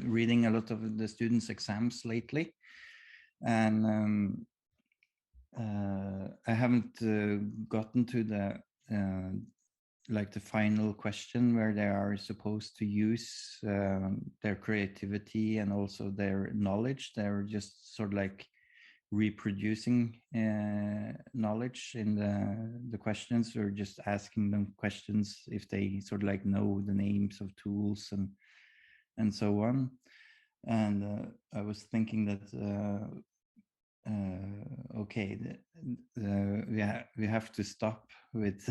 reading a lot of the students' exams lately, and I haven't gotten to the like the final question where they are supposed to use their creativity and also their knowledge. They're just sort of like reproducing knowledge in the questions, or just asking them questions if they sort of like know the names of tools and so on. And I was thinking that okay, we have to stop with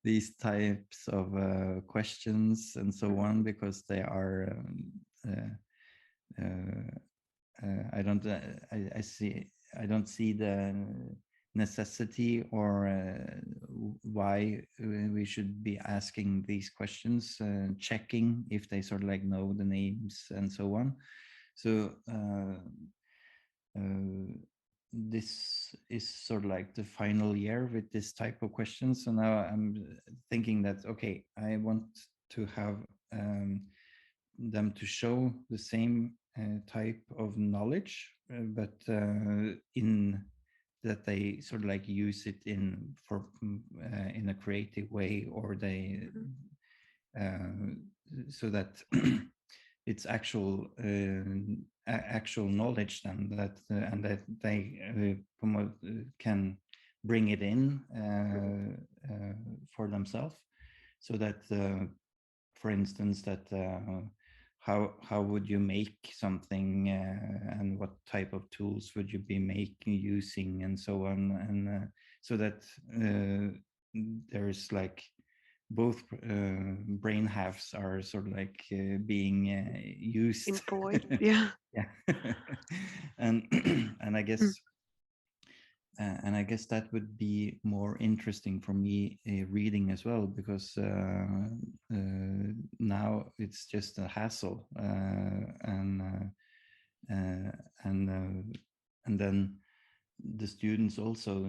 these types of questions and so on, because they are I don't see the necessity or why we should be asking these questions, checking if they sort of like know the names and so on. So this is sort of like the final year with this type of questions. So now I'm thinking that, okay, I want to have them to show the same type of knowledge, but in that they sort of like use it in a creative way, or they so that it's actual knowledge then, that and that they can bring it in for themselves, so that for instance, that how would you make something, and what type of tools would you be using and so on, and so that there's like both brain halves are sort of like being used. Employed, yeah. Yeah. and I guess that would be more interesting for me reading as well, because now it's just a hassle, and then the students also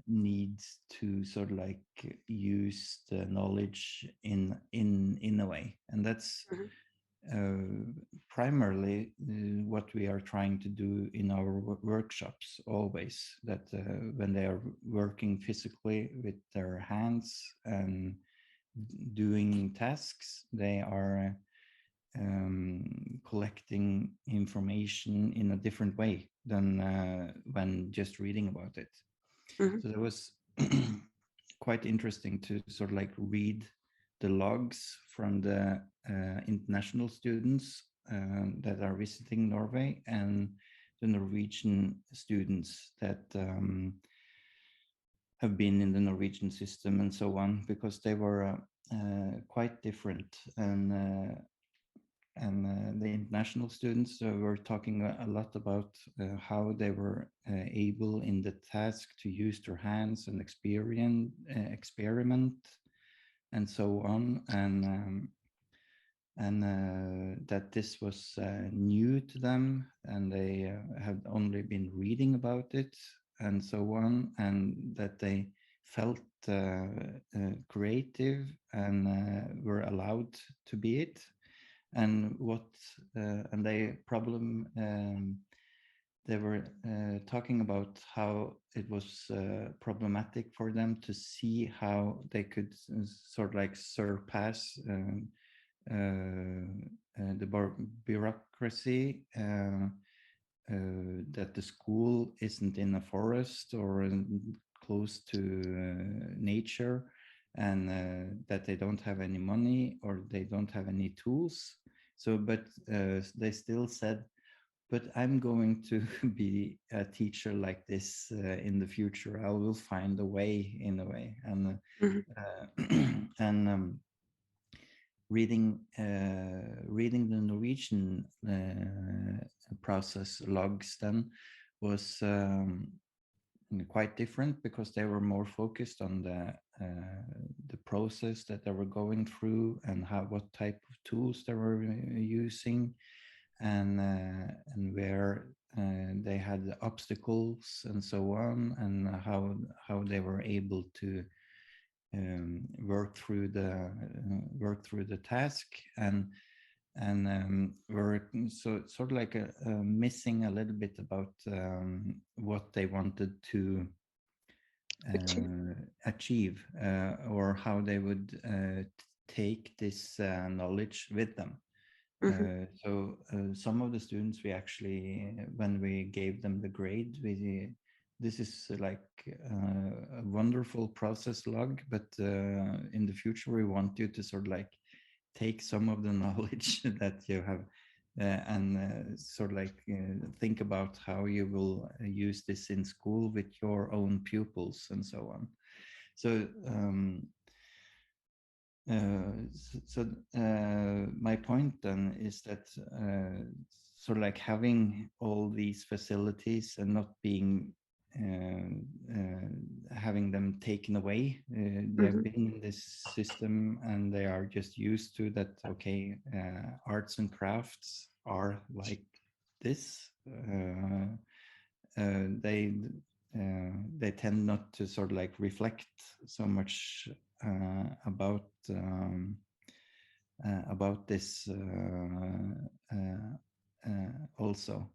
needs to sort of like use the knowledge in a way, and that's primarily what we are trying to do in our workshops always, that when they are working physically with their hands and doing tasks, they are collecting information in a different way than when just reading about it. So that was quite interesting to sort of like read the logs from the international students that are visiting Norway, and the Norwegian students that have been in the Norwegian system and so on, because they were quite different. And the international students were talking a lot about how they were able in the task to use their hands and experiment and so on, and that this was new to them, and they had only been reading about it and so on, and that they felt creative and were allowed to be it. And they were talking about how it was problematic for them to see how they could sort of like surpass the bureaucracy, that the school isn't in a forest or close to nature, and that they don't have any money or they don't have any tools. So, but they still said, but I'm going to be a teacher like this in the future. I will find a way, in a way. And and reading the Norwegian process logs then was quite different, because they were more focused on the process that they were going through, and what type of tools they were using, and where they had obstacles and so on, and how they were able to work through the task, and were sort of like missing a little bit about what they wanted to achieve, or how they would take this knowledge with them. So some of the students, we actually, when we gave them the grade, this is like a wonderful process log, but in the future we want you to sort of like take some of the knowledge that you have and sort of like think about how you will use this in school with your own pupils and so on. So my point then is that sort of like having all these facilities and not being having them taken away, they've been in this system and they are just used to that. Okay, arts and crafts are like this. They tend not to sort of like reflect so much about this also.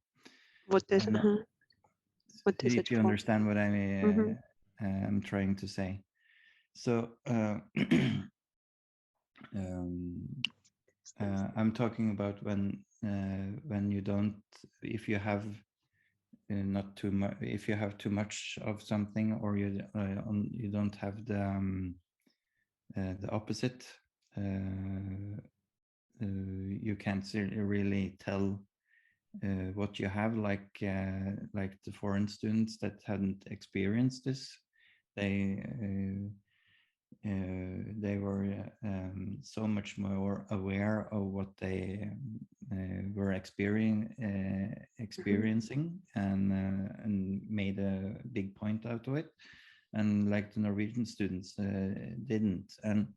What is If it you for? understand what I'm trying to say. So I'm talking about when you don't, if you have not too much, if you have too much of something, or you don't have the opposite, you can't really tell what you have, like the foreign students that hadn't experienced this. They were so much more aware of what they were experiencing, and made a big point out of it, and like the Norwegian students didn't. And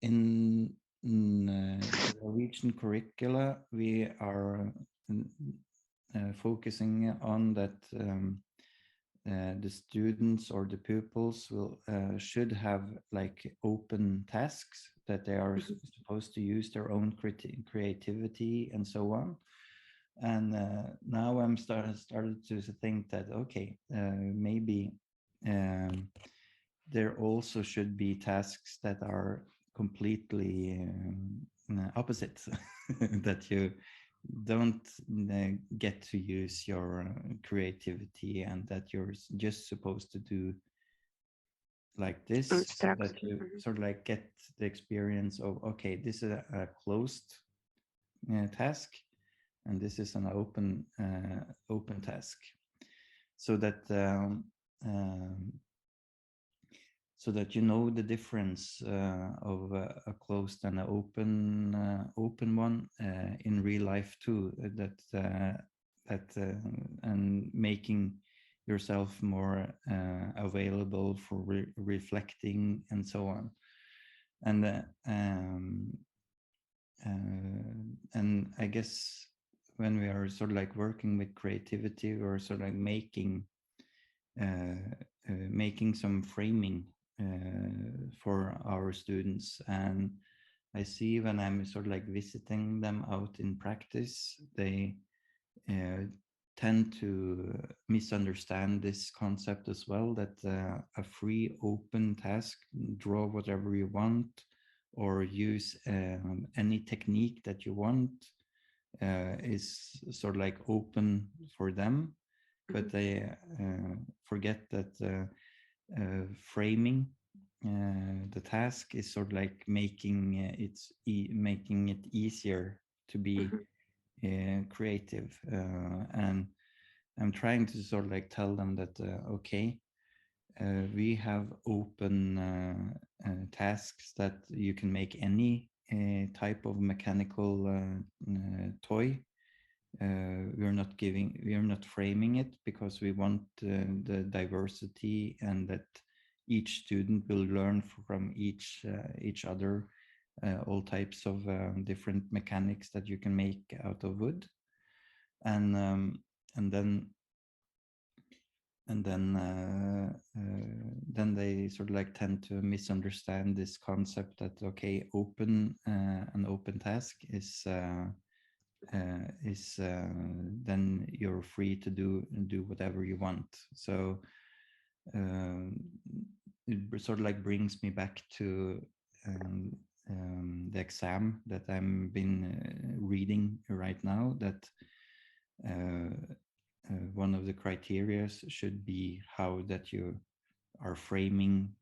in the Norwegian curricula, we are focusing on that the students or the pupils should have like open tasks, that they are supposed to use their own creativity and so on. And now I'm started to think that, okay, maybe there also should be tasks that are completely opposite, that you don't get to use your creativity, and that you're just supposed to do like this, that you sort of like get the experience of, okay, this is a closed task, and this is an open task, so that you know the difference of a closed and an open one in real life too. And making yourself more available for reflecting and so on. And I guess when we are sort of like working with creativity, we're sort of like making some framing for our students. And I see when I'm sort of like visiting them out in practice, they tend to misunderstand this concept as well, that a free open task, draw whatever you want or use any technique that you want, is sort of like open for them. But they forget that framing the task is sort of like making it easier to be creative. And I'm trying to sort of like tell them that okay, we have open tasks that you can make any type of mechanical toy. We're not framing it, because we want the diversity, and that each student will learn from each other, all types of different mechanics that you can make out of wood. And then and then they sort of like tend to misunderstand this concept that okay, an open task is then you're free to do whatever you want. So it sort of like brings me back to the exam that I'm been reading right now, that one of the criteria should be how that you are framing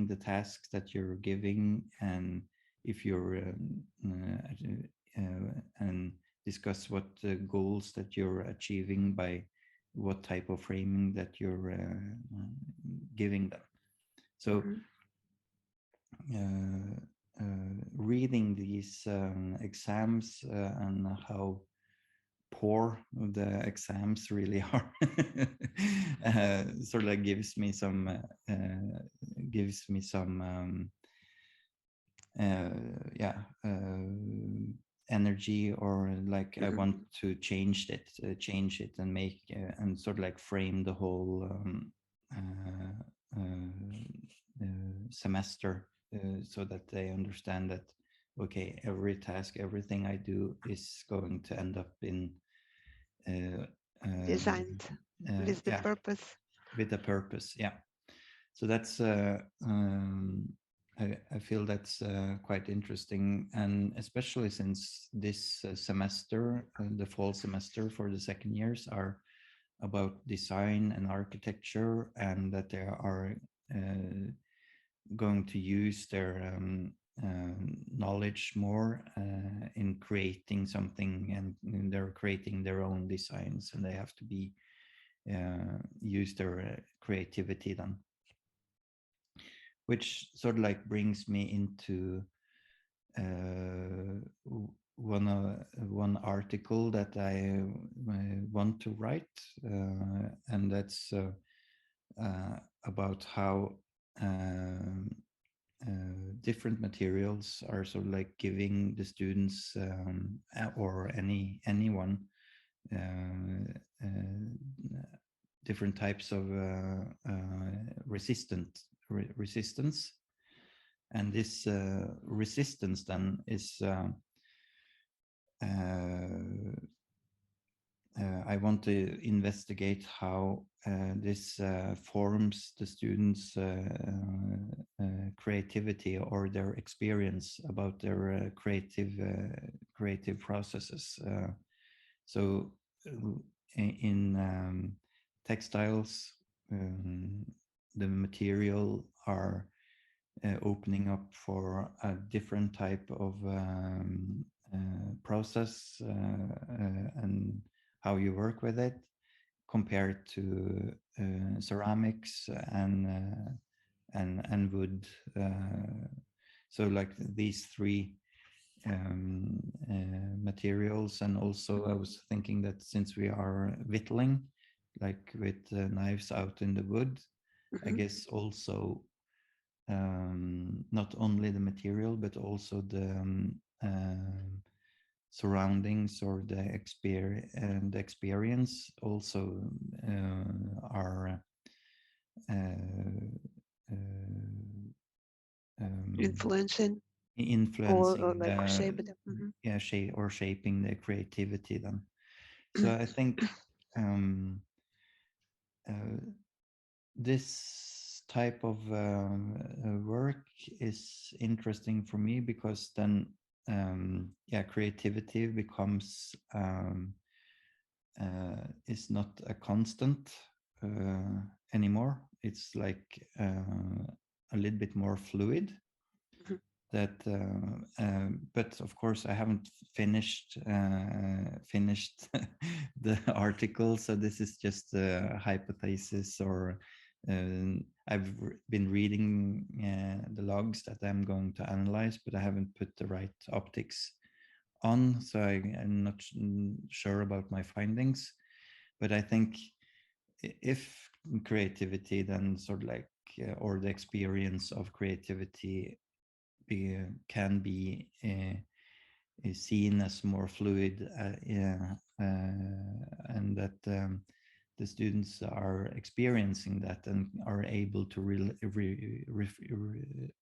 the tasks that you're giving, and if you're and discuss what goals that you're achieving by what type of framing that you're giving them. So reading these exams and how poor the exams really are sort of like gives me some energy, or like I want to change it and make and sort of like frame the whole semester so that they understand that okay, every task, everything I do is going to end up in Designed with the purpose. With a purpose, yeah. So that's I feel that's quite interesting, and especially since this semester, the fall semester for the second years are about design and architecture, and that they are going to use their knowledge more in creating something, and they're creating their own designs, and they have to be use their creativity then, which sort of like brings me into one article that I want to write, and that's about how different materials are sort of like giving the students or anyone different types of resistance, and this resistance then is I want to investigate how this forms the students' creativity or their experience about their creative processes. So in textiles, the material are opening up for a different type of process and how you work with it compared to ceramics and wood. So like these three materials, and also I was thinking that since we are whittling, like with knives out in the wood, I guess also not only the material but also the surroundings or the experience also are Influencing or influencing like shape it. shaping the creativity then. So I think this type of work is interesting for me, because then creativity becomes is not a constant anymore. It's like a little bit more fluid. That but of course I haven't finished the article, so this is just a hypothesis, or I've been reading the logs that I'm going to analyze, but I haven't put the right optics on, so I'm not sure about my findings. But I think if creativity then sort of like or the experience of creativity can be seen as more fluid, and that the students are experiencing that and are able to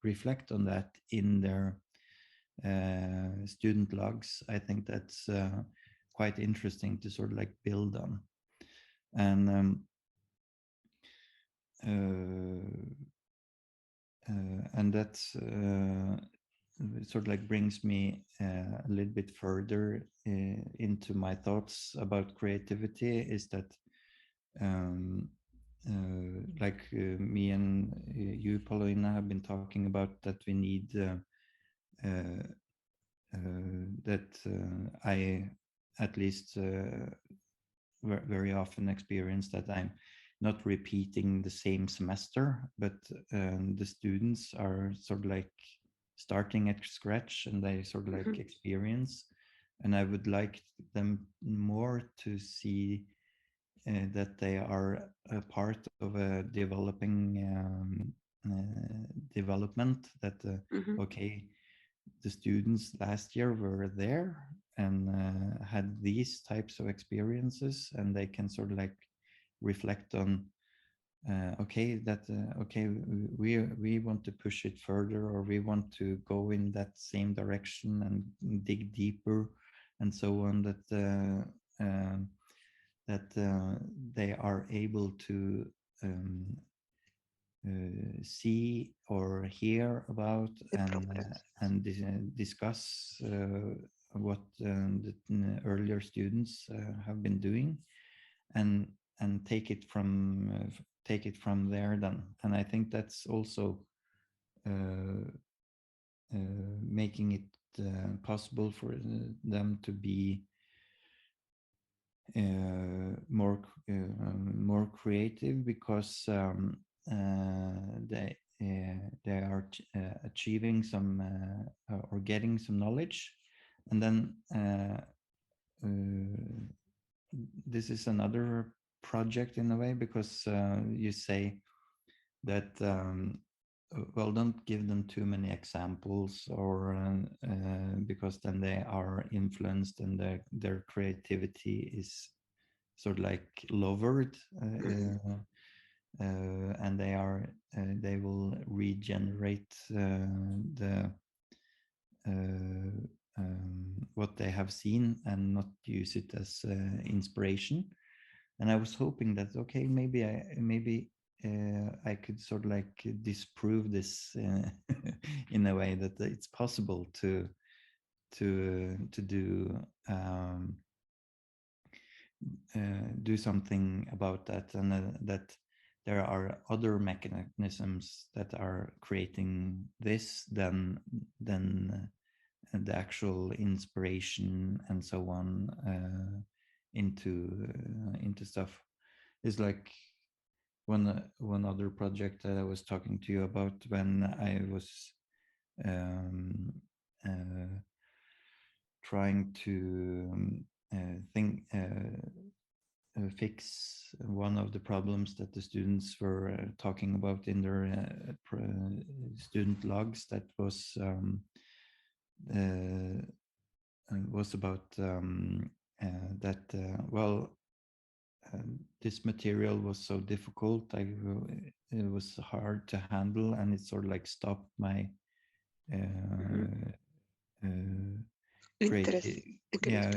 reflect on that in their student logs. I think that's quite interesting to sort of like build on. And that's sort of like brings me a little bit further into my thoughts about creativity, is that me and you, Polina, have been talking about that we need I at least very often experience that I'm not repeating the same semester, but the students are sort of like starting at scratch, and they sort of like experience. And I would like them more to see that they are a part of a developing development, that okay, the students last year were there and had these types of experiences, and they can sort of like reflect on okay, we want to push it further, or we want to go in that same direction and dig deeper and so on, that they are able to see or hear about and discuss what the earlier students have been doing, and take it from there then. And I think that's also making it possible for them to be more creative, because they are achieving some or getting some knowledge. And then this is another project in a way, because you say that well, don't give them too many examples, or because then they are influenced and their creativity is sort of like lowered, and they will regenerate what they have seen and not use it as inspiration. And I was hoping that okay, maybe I could sort of like disprove this in a way, that it's possible to do something about that, and that there are other mechanisms that are creating this than the actual inspiration and so on into stuff. Is like one other project that I was talking to you about when I was trying to fix one of the problems that the students were talking about in their student logs, that was about that well, this material was so difficult, it was hard to handle, and it sort of like stopped my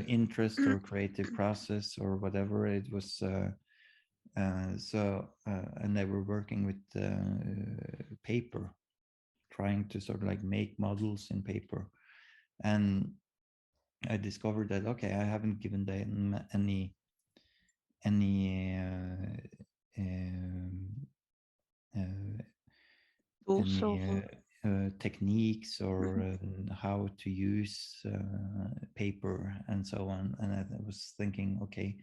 interest or creative process or whatever it was. And they were working with paper, trying to sort of like make models in paper. And I discovered that okay, I haven't given them any techniques or how to use paper and so on. And I was thinking, okay,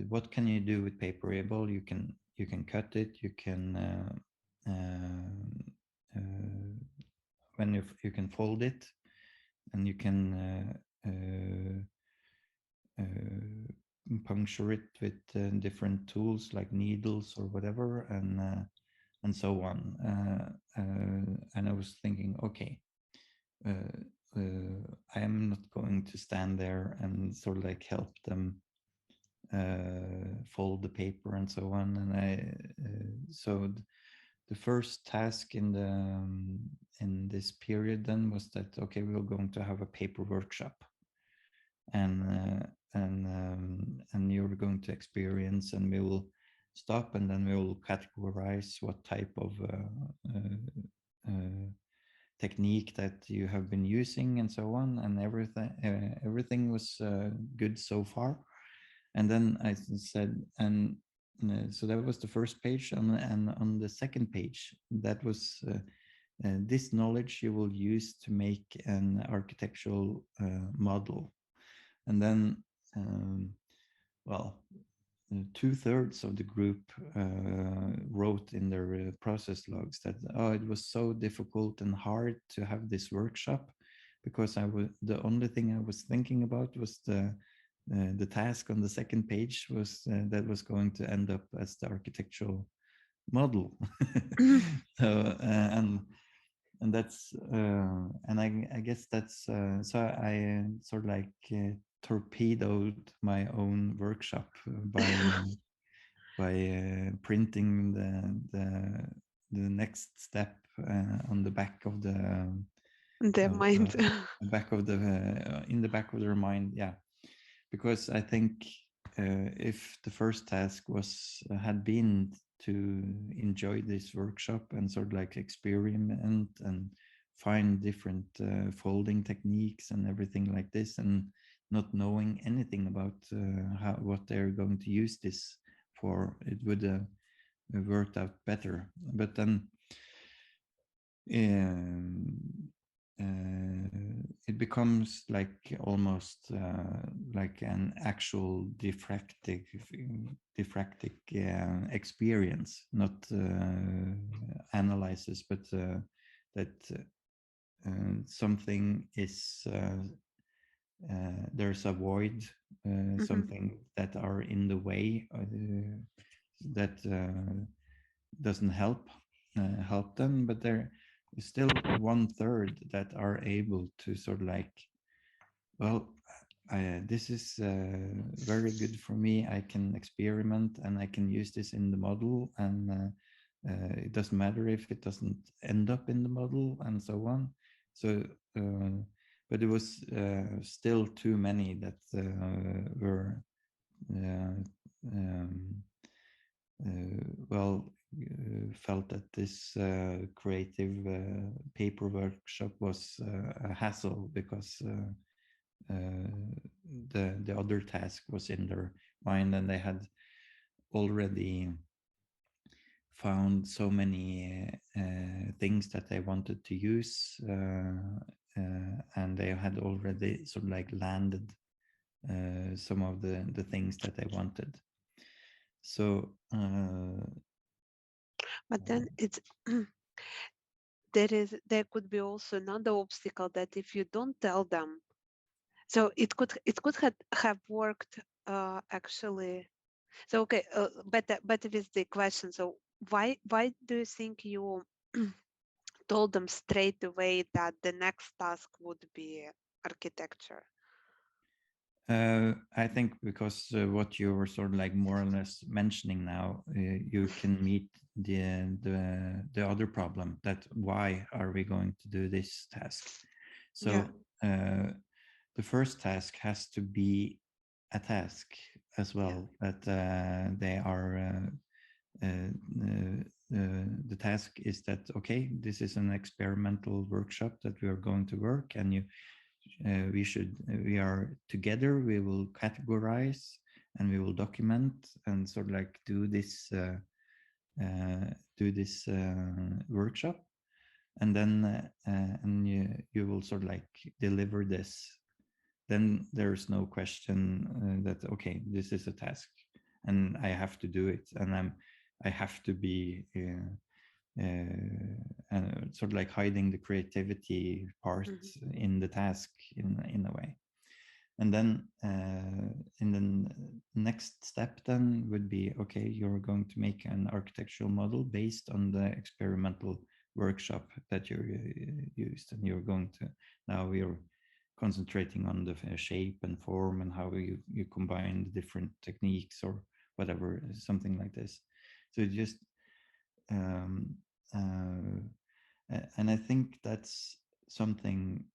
what can you do with paper? Well, you can cut it, you can when you can fold it, and you can puncture it with different tools like needles or whatever, and so on. And I was thinking, okay, I am not going to stand there and sort of like help them fold the paper and so on. And the first task in this period then was that, okay, we were going to have a paper workshop, and you're going to experience, and we will stop, and then we will categorize what type of technique that you have been using and so on, and everything was good so far. And then I said, and so that was the first page, and on the second page, that was this knowledge you will use to make an architectural model. And then, well, 2/3 of the group wrote in their process logs that, oh, it was so difficult and hard to have this workshop, because the only thing I was thinking about was the task on the second page was that was going to end up as the architectural model. So and that's and I guess that's so I sort of like torpedoed my own workshop by printing the next step on the back of their mind. back of the in the back of their mind, yeah. Because I think if the first task had been to enjoy this workshop and sort of like experiment and find different folding techniques and everything like this, and not knowing anything about what they're going to use this for, it would have worked out better. But then it becomes like almost like an actual diffractic experience, not analysis, but that something is there's a void, something that are in the way that doesn't help them, but there is still 1/3 that are able to sort of like, well, this is very good for me. I can experiment and I can use this in the model, and it doesn't matter if it doesn't end up in the model and so on. So, but it was still too many that were felt that this creative paper workshop was a hassle, because the other task was in their mind, and they had already found so many things that they wanted to use, and they had already sort of like landed some of the things that they wanted. So but then it's there could be also another obstacle, that if you don't tell them, so it could have worked actually. So okay, better with the question. So why do you think you told them straight away that the next task would be architecture? I think because what you were sort of like more or less mentioning now, you can meet the other problem, that why are we going to do this task? So yeah. The first task has to be a task as well, yeah. That they are the task is that, okay, this is an experimental workshop that we are going to work, and we are together, we will categorize and we will document and sort of like do this workshop, and then and you will sort of like deliver this. Then there's no question that, okay, this is a task and I have to do it, and I have to be sort of like hiding the creativity part in the task in a way. And then in the next step then would be, okay, you're going to make an architectural model based on the experimental workshop that you used, and you're going to, now we're concentrating on the shape and form and how you combine the different techniques or whatever, something like this. So just and I think that's something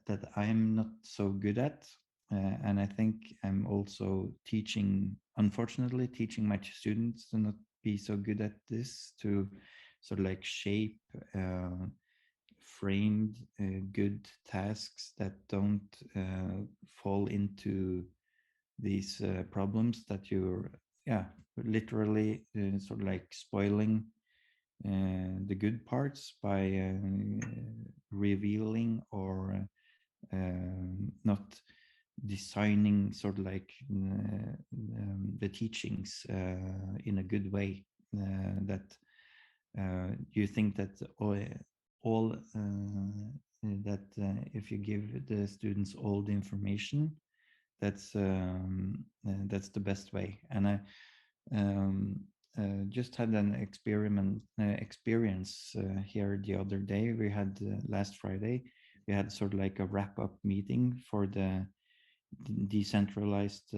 that I'm not so good at. And I think I'm also unfortunately, teaching my students to not be so good at this, to sort of like shape framed good tasks that don't fall into these problems that you're, literally sort of like spoiling the good parts by revealing or not designing sort of like the teachings in a good way, that you think that all that if you give the students all the information, that's the best way. And I just had an experience here the other day. We had last Friday, we had sort of like a wrap-up meeting for the decentralized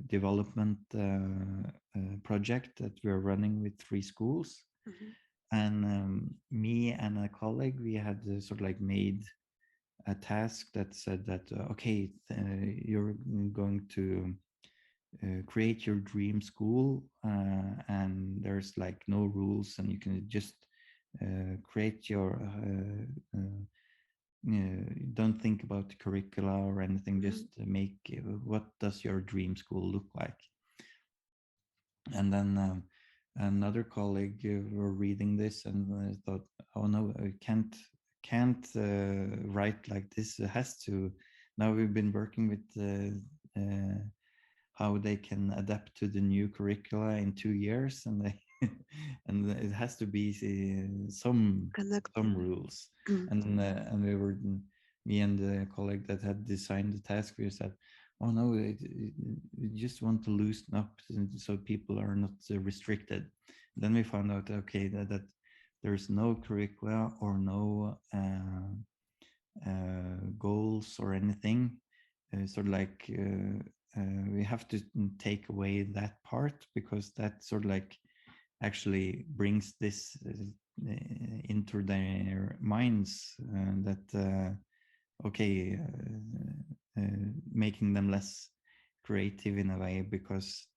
development project that we're running with 3 schools. Mhm. And me and a colleague, we had sort of like made a task that said that, okay, you're going to create your dream school, and there's like no rules, and you can just create your don't think about the curricula or anything, just make what does your dream school look like. And then another colleague were reading this and thought, oh no, I can't write like this. It has to. Now we've been working with how they can adapt to the new curricula in 2 years, and they and it has to be some rules. And we were, me and the colleague that had designed the task, we said, oh no, we just want to loosen up so people are not restricted. Then we found out, okay, that there's no curricula or no goals or anything. Sort of like we have to take away that part, because that sort of like actually brings this into their minds, that okay, making them less creative in a way, because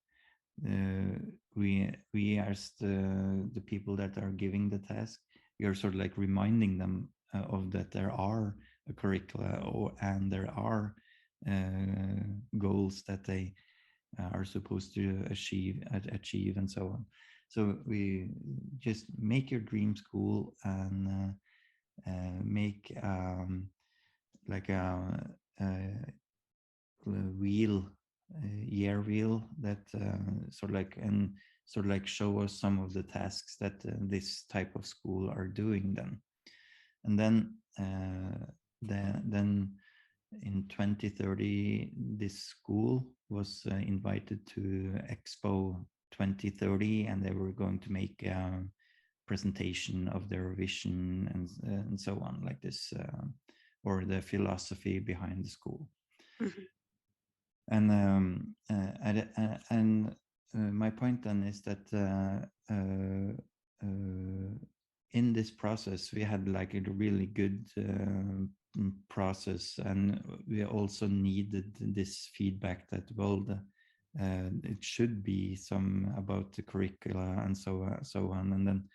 we as the people that are giving the task, we are sort of like reminding them of that there are a curricula, and there are goals that they are supposed to achieve and so on. So we just make your dream school, and make like a wheel, year wheel, that sort of like show us some of the tasks that this type of school are doing then. And then in 2030, this school was invited to Expo 2030, and they were going to make a presentation of their vision and so on, like this, or the philosophy behind the school. And my point then is that in this process, we had like a really good process, and we also needed this feedback that, well, it should be some about the curricula and so on. And then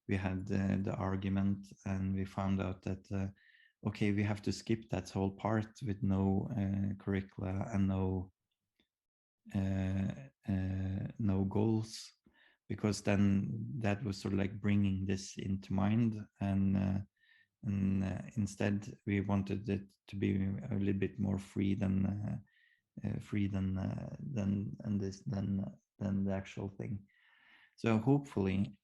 we had the argument, and we found out that okay, we have to skip that whole part with no curricula and no goals, because then that was sort of like bringing this into mind, and instead we wanted it to be a little bit more free than the actual thing. So hopefully,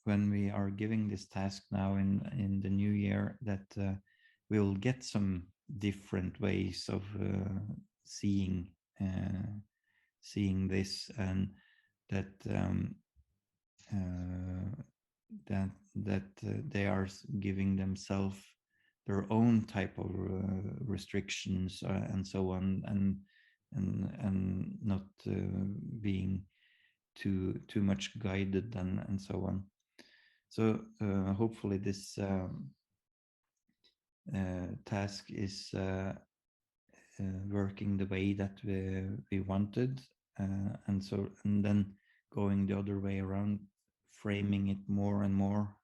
when we are giving this task now in the new year, that we'll get some different ways of seeing this, and that that they are giving themselves their own type of restrictions and so on, and not being too much guided and so on. So hopefully this task is working the way that we wanted, and then going the other way around, framing it more and more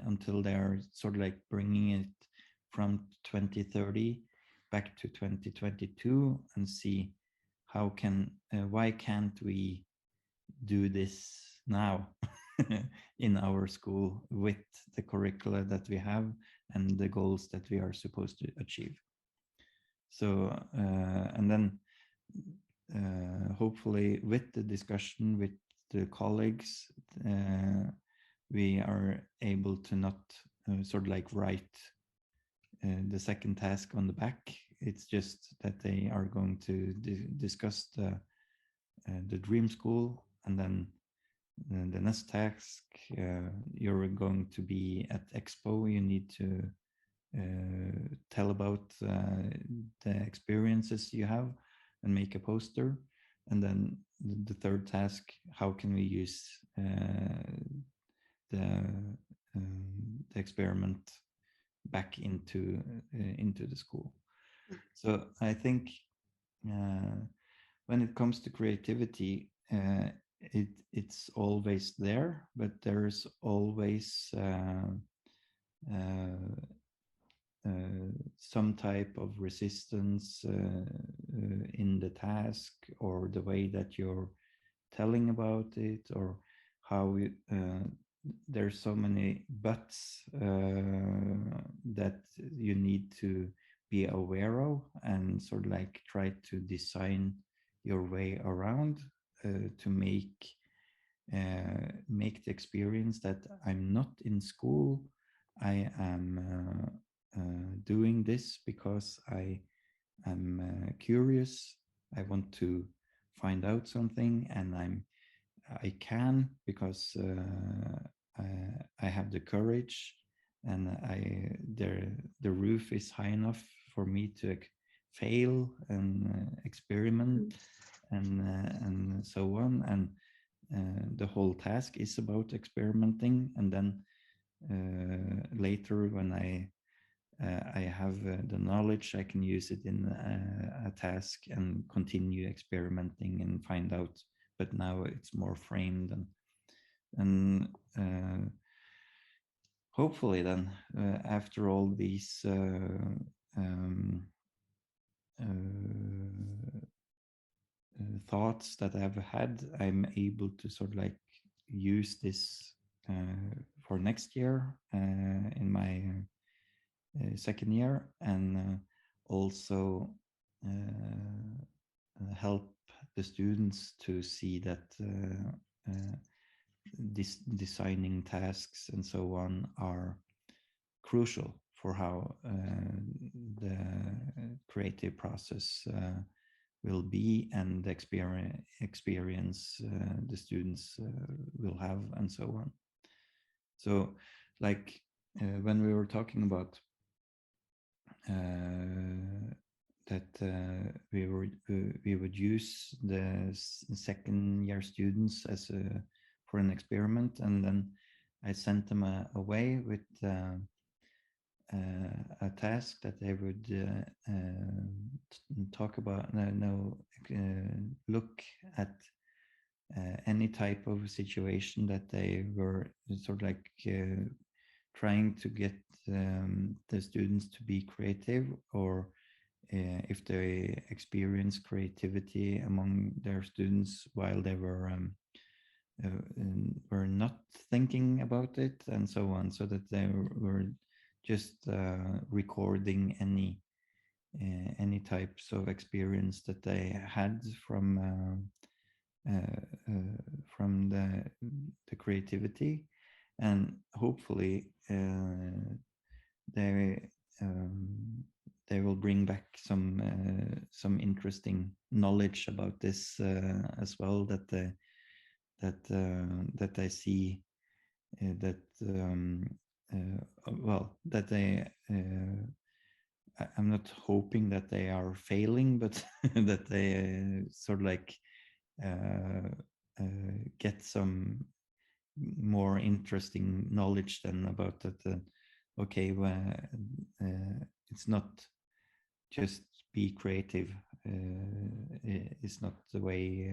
until they are sort of like bringing it from 2030 back to 2022 and see why can't we do this now in our school with the curricula that we have and the goals that we are supposed to achieve. So and then hopefully with the discussion with the colleagues, we are able to not sort of like write the second task on the back. It's just that they are going to discuss the dream school, and then the next task, you're going to be at Expo. You need to tell about the experiences you have and make a poster. And then the third task, how can we use the experiment back into the school? So I think when it comes to creativity, it's always there, but there's always some type of resistance in the task, or the way that you're telling about it, or how there's so many buts that you need to be aware of and sort of like try to design your way around to make the experience that I'm not in school. I am doing this because I am curious. I want to find out something, and I can because I have the courage, and the roof is high enough for me to fail and experiment and so on. And the whole task is about experimenting, and then later when I have the knowledge, I can use it in a task and continue experimenting and find out. But now it's more framed, and hopefully then after all these thoughts that I've had, I'm able to sort of like use this for next year in my second year, and also help the students to see that designing tasks and so on are crucial for how the creative process will be, and the experience the students will have, and so on. So like when we were talking about that we would use the second year students as for an experiment, and then I sent them away with a task that they would talk about, look at any type of situation that they were sort of like trying to get the students to be creative, or if they experience creativity among their students while they were not thinking about it, and so on, so that they were just recording any types of experience that they had from the creativity, and hopefully they will bring back some interesting knowledge about this as well, that I see that well, that they I'm not hoping that they are failing, but that they sort of like get some more interesting knowledge than about that. Okay, well, it's not just be creative. It's not the way.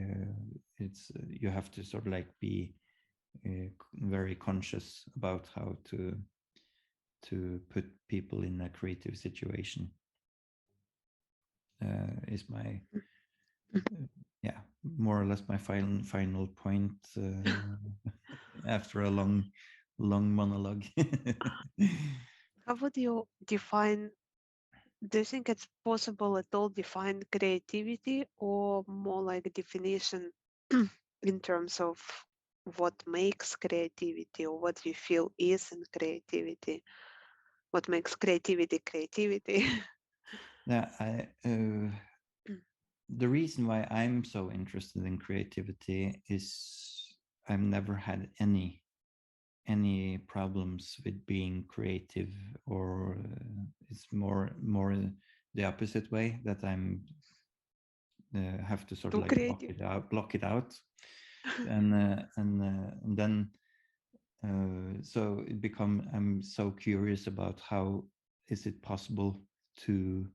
It's you have to sort of like be very conscious about how to put people in a creative situation. Is my yeah, more or less my final point after a long monologue. How would you define, do you think it's possible at all define creativity, or more like a definition in terms of what makes creativity, or what you feel is in creativity? What makes creativity creativity? Now, the reason why I'm so interested in creativity is I've never had any problems with being creative, or it's more the opposite way, that I'm have to sort of Too like creative. block it out, and then so it become I'm so curious about how is it possible to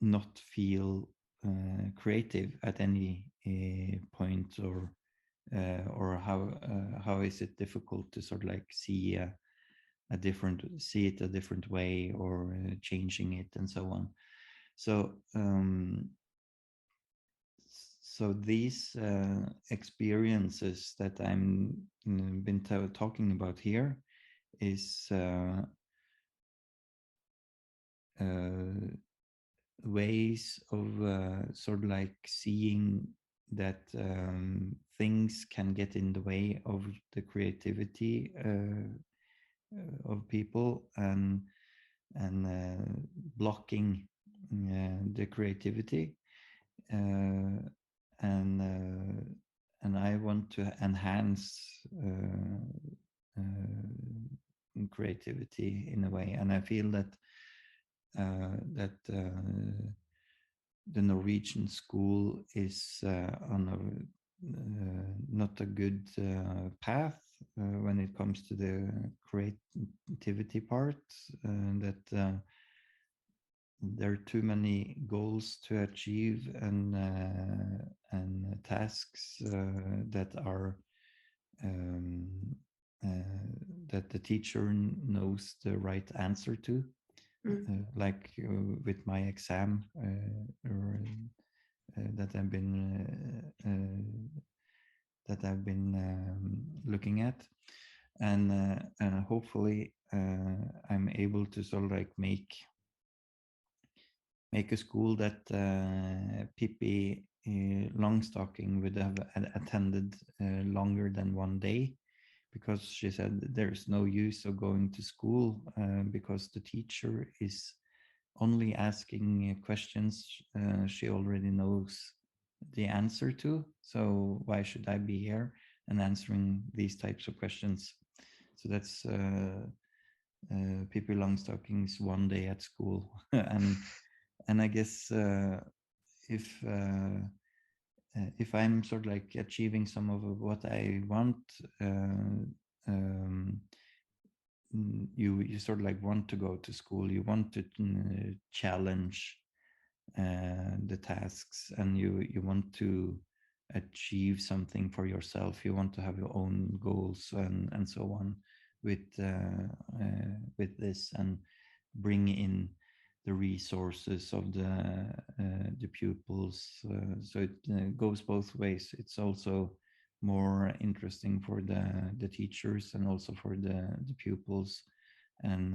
not feel creative at any point, or how is it difficult to sort of like see it a different way, or changing it and so on. So so these experiences that I'm been talking about here is ways of sort of like seeing that things can get in the way of the creativity of people, and blocking the creativity, and I want to enhance creativity in a way, and I feel that the Norwegian school is on a not a good path when it comes to the creativity part. That there are too many goals to achieve, and tasks that are that the teacher knows the right answer to. Like with my exam that I've been looking at, and hopefully I'm able to sort of like make a school that Pippi Longstocking would have attended longer than one day, because she said there's no use of going to school because the teacher is only asking questions she already knows the answer to. So why should I be here and answering these types of questions? So that's Pippi Longstocking's one day at school. and I guess if I'm sort of like achieving some of what I want, you sort of like want to go to school, you want to challenge the tasks, and you want to achieve something for yourself, you want to have your own goals, and so on with this, and bring in the resources of the pupils, so it goes both ways. It's also more interesting for the teachers, and also for the pupils, and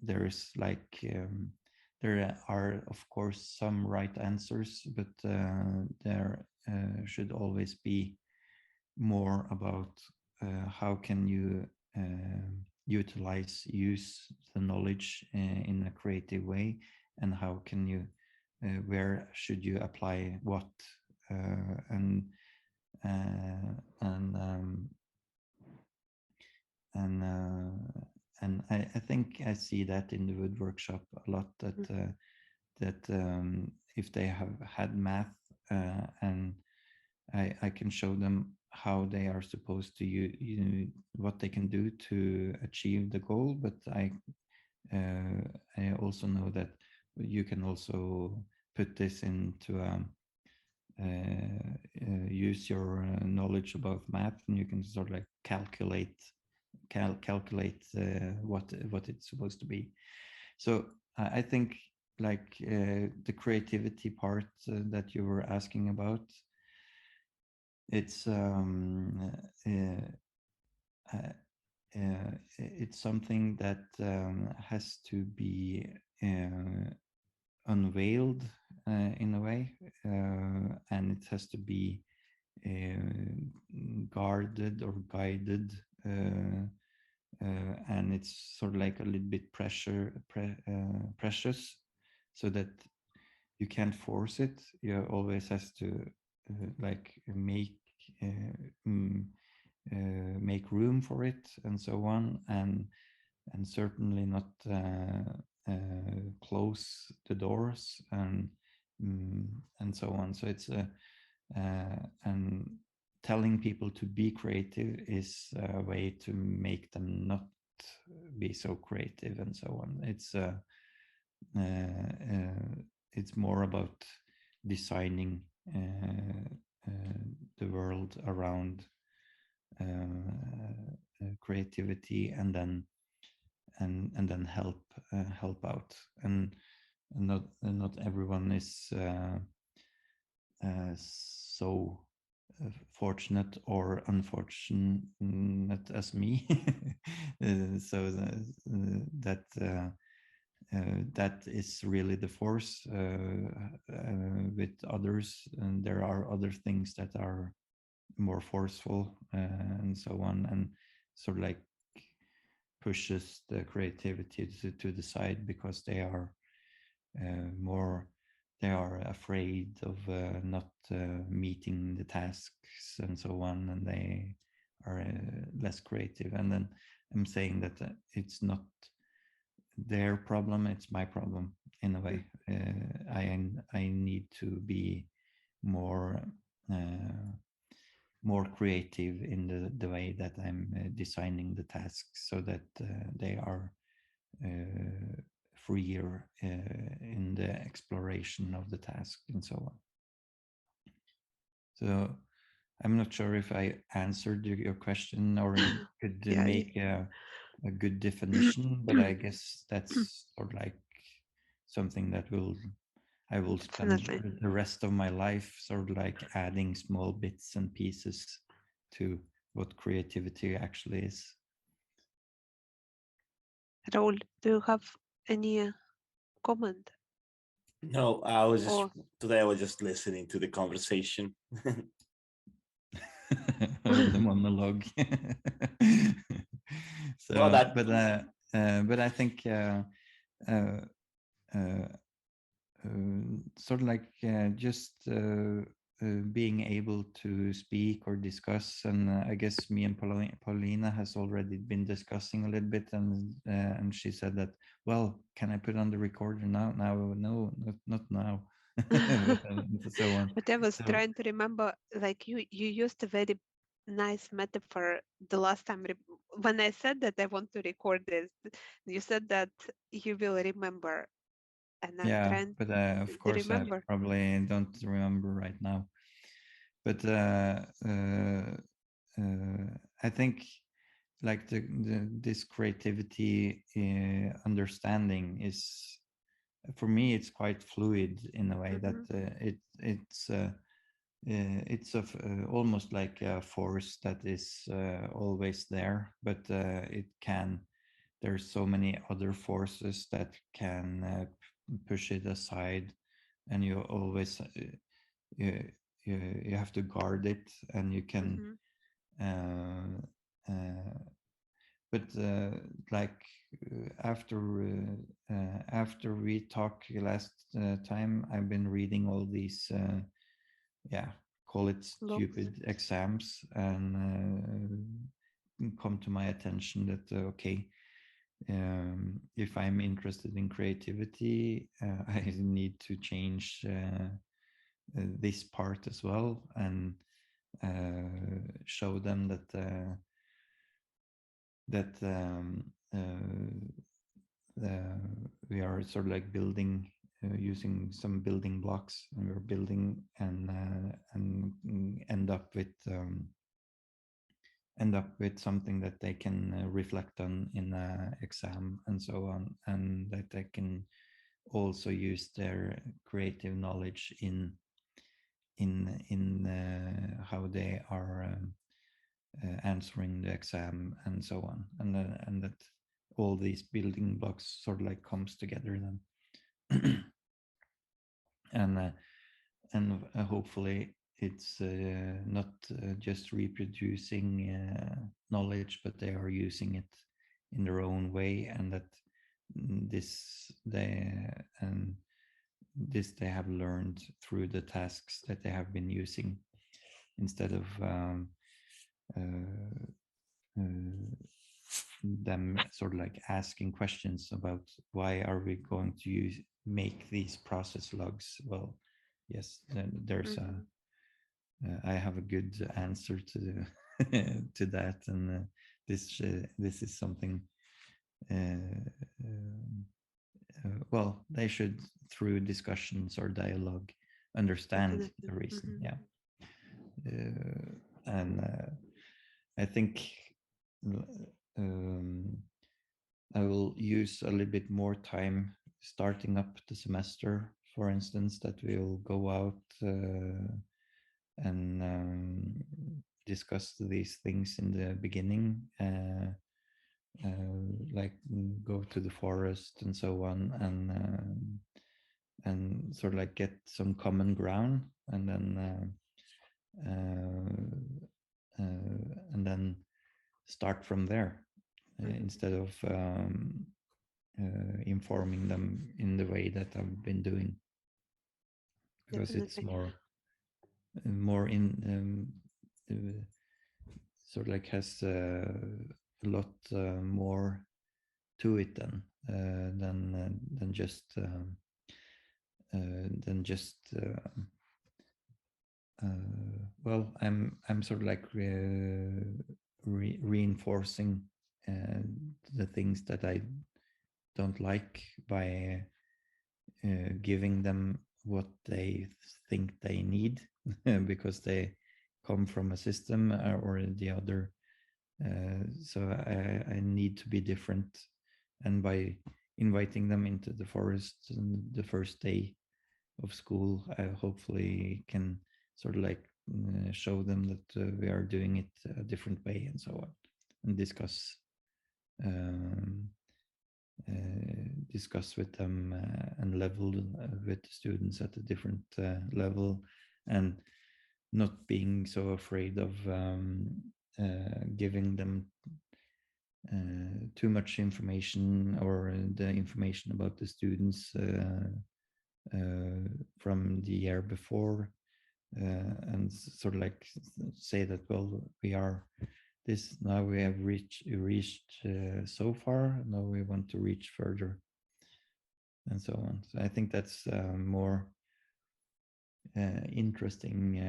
there's like there are of course some right answers, but there should always be more about how can you use the knowledge in a creative way, and how can you where should you apply what, and I think I see that in the wood workshop a lot, that if they have had math and I can show them how they are supposed to what they can do to achieve the goal, but I also know that you can also put this into use your knowledge about math, and you can sort of like calculate what it's supposed to be. So I think like the creativity part that you were asking about, it's it's something that has to be unveiled in a way, and it has to be guarded or guided, and it's sort of like a little bit precious, so that you can't force it. You always has to like make room for it and so on, and certainly not close the doors and so on. So it's and telling people to be creative is a way to make them not be so creative and so on. It's more about designing the world around creativity, and then help out, and not everyone is so fortunate or unfortunate as me. So that is really the force. With others, and there are other things that are more forceful and so on, and sort of like pushes the creativity to the side, because they are afraid of not meeting the tasks and so on, and they are less creative. And then I'm saying that it's not their problem, it's my problem in a way. I need to be more creative in the way that I'm designing the tasks, so that they are freer in the exploration of the task and so on. So I'm not sure if I answered your question or could make a good definition, but I guess that's sort of like something that I will spend the rest of my life sort of like adding small bits and pieces to what creativity actually is. Raul, do you have any comment? No, today I was just listening to the conversation. The monologue. So, well, but I think sort of like just being able to speak or discuss, and I guess me and Polina has already been discussing a little bit, and she said that, well, can I put on the recorder now? No, not now. So on. But I was trying to remember, like you used a very nice metaphor the last time when I said that I want to record this. You said that you will remember, and I'm trying but of course remember. I probably don't remember right now. But I think like this creativity understanding is, for me, it's quite fluid in a way that it's almost like a force that is always there, but there's so many other forces that can push it aside, and you always you have to guard it, and you can but like after we talked last time, I've been reading all these call it stupid exams, and come to my attention that okay, if I'm interested in creativity, I need to change this part as well, and show them that we are sort of like building, using some building blocks, and we're building and end up with something that they can reflect on in an exam and so on, and that they can also use their creative knowledge in how they are answering the exam and so on, and that all these building blocks sort of like comes together then. and hopefully it's not just reproducing knowledge, but they are using it in their own way, and that this they have learned through the tasks that they have been using, instead of them sort of like asking questions about why are we going to make these process logs. Well, yes, there's I have a good answer to to that, and this is something. Well, they should, through discussions or dialogue, understand the reason. Yeah, and I think I will use a little bit more time starting up the semester, for instance, that we'll go out and discuss these things in the beginning, like go to the forest and so on, and sort of like get some common ground, and then start from there, instead of informing them in the way that I've been doing, because Definitely. it's more in sort of like has a lot more to it than just well, I'm sort of like reinforcing the things that I don't like by giving them what they think they need because they come from a system or the other. So I need to be different, and by inviting them into the forest the first day of school, I hopefully can sort of like show them that we are doing it a different way and so on, and discuss with them and level with the students at a different level, and not being so afraid of giving them too much information, or the information about the students from the year before, and sort of like say that, well, we are this now, we have reached so far, now we want to reach further, and so on. So I think that's more interesting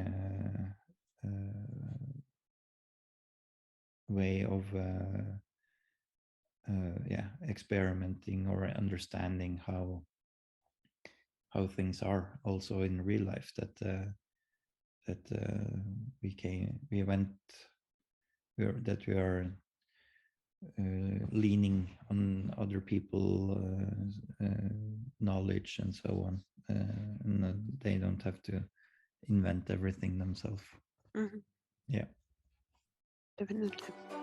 way of experimenting or understanding how things are also in real life, that we are leaning on other people knowledge and so on, and they don't have to invent everything themselves. Mm-hmm. Yeah, Definitely.